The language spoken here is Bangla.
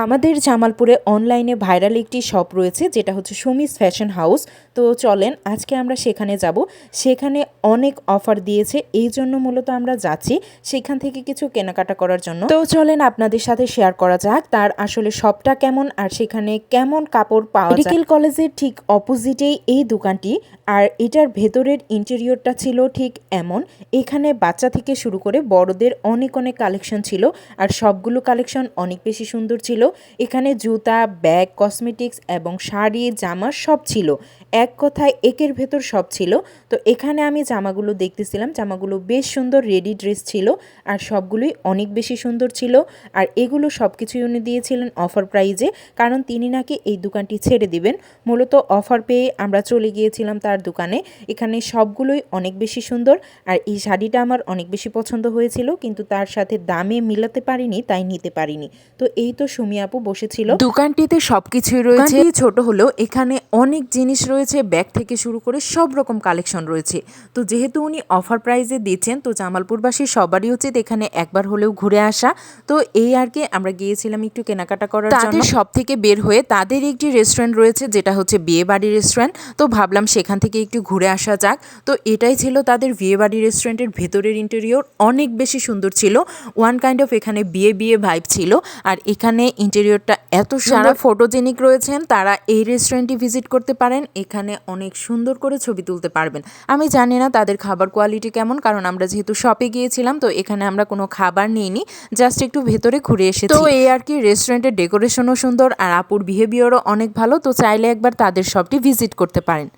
আমাদের জামালপুরে অনলাইনে ভাইরাল একটি শপ রয়েছে যেটা হচ্ছে সুমিস ফ্যাশন হাউস। তো চলেন আজকে আমরা সেখানে যাব। সেখানে অনেক অফার দিয়েছে, এই জন্য মূলত আমরা যাচ্ছি সেখান থেকে কিছু কেনাকাটা করার জন্য। তো চলেন আপনাদের সাথে শেয়ার করা যাক তার আসলে শপটা কেমন আর সেখানে কেমন কাপড় পাওয়া যায়। মেডিকেল কলেজের ঠিক অপোজিটেই এই দোকানটি, আর এটার ভেতরের ইন্টেরিয়রটা ছিল ঠিক এমন। এখানে বাচ্চা থেকে শুরু করে বড়দের অনেক অনেক কালেকশন ছিল, আর সবগুলো কালেকশন অনেক বেশি সুন্দর ছিল। এখানে জুতা, ব্যাগ, কসমেটিক্স এবং শাড়ি, জামা সব ছিল। এক কথায় একের ভেতর সব ছিল। তো এখানে আমি জামাগুলো দেখতেছিলাম, জামাগুলো বেশ সুন্দর রেডি ড্রেস ছিল আর সবগুলোই অনেক বেশি সুন্দর ছিল। আর এগুলো সব কিছুই উনি দিয়েছিলেন অফার প্রাইজে, কারণ তিনি নাকি এই দোকানটি ছেড়ে দিবেন। মূলত অফার পেয়ে আমরা চলে গিয়েছিলাম তার দোকানে। এখানে সবগুলোই অনেক বেশি সুন্দর, আর এই শাড়িটা আমার অনেক বেশি পছন্দ হয়েছিল, কিন্তু তার সাথে দামে মিলাতে পারিনি, তাই নিতে পারিনি। তো এই তো সুমি আপু বসেছিল। দোকানটিতে সবকিছুই রয়েছে, ছোট হলেও এখানে অনেক জিনিস রয়েছে, ব্যাগ থেকে শুরু করে সব রকম কালেকশন রয়েছে। তো যেহেতু উনি অফার প্রাইজে দিচ্ছেন, তো জামালপুরবাসী সবারই উচিত এখানে একবার হলেও ঘুরে আসা। তো এই আর কি, আমরা গিয়েছিলাম একটু কেনাকাটা করার জন্য। তাদের সব থেকে বের হয়ে তাদের একটি রেস্টুরেন্ট রয়েছে যেটা হচ্ছে বিয়ে বাড়ি রেস্টুরেন্ট। তো ভাবলাম সেখান থেকে একটু ঘুরে আসা যাক। তো এটাই ছিল তাদের বিয়ে বাড়ি রেস্টুরেন্টের ভেতরের ইন্টেরিয়র, অনেক বেশি সুন্দর ছিল। ওয়ান কাইন্ড অফ এখানে বিয়ে বিয়ে ভাইব ছিল। আর এখানে ইন্টেরিয়রটা এত সারা ফটোজেনিক রয়েছেন, তারা এই রেস্টুরেন্টটি ভিজিট করতে পারেন। এখানে অনেক সুন্দর করে ছবি তুলতে পারবেন। আমি জানি না তাদের খাবার কোয়ালিটি কেমন, কারণ আমরা যেহেতু শপে গিয়েছিলাম, তো এখানে আমরা কোনো খাবার নিইনি, জাস্ট একটু ভেতরে ঘুরে এসেছি। তো এই আর কি, রেস্টুরেন্টের ডেকোরেশনও সুন্দর আর আপুর বিহেভিয়ারও অনেক ভালো। তো চাইলে একবার তাদের শপটি ভিজিট করতে পারেন।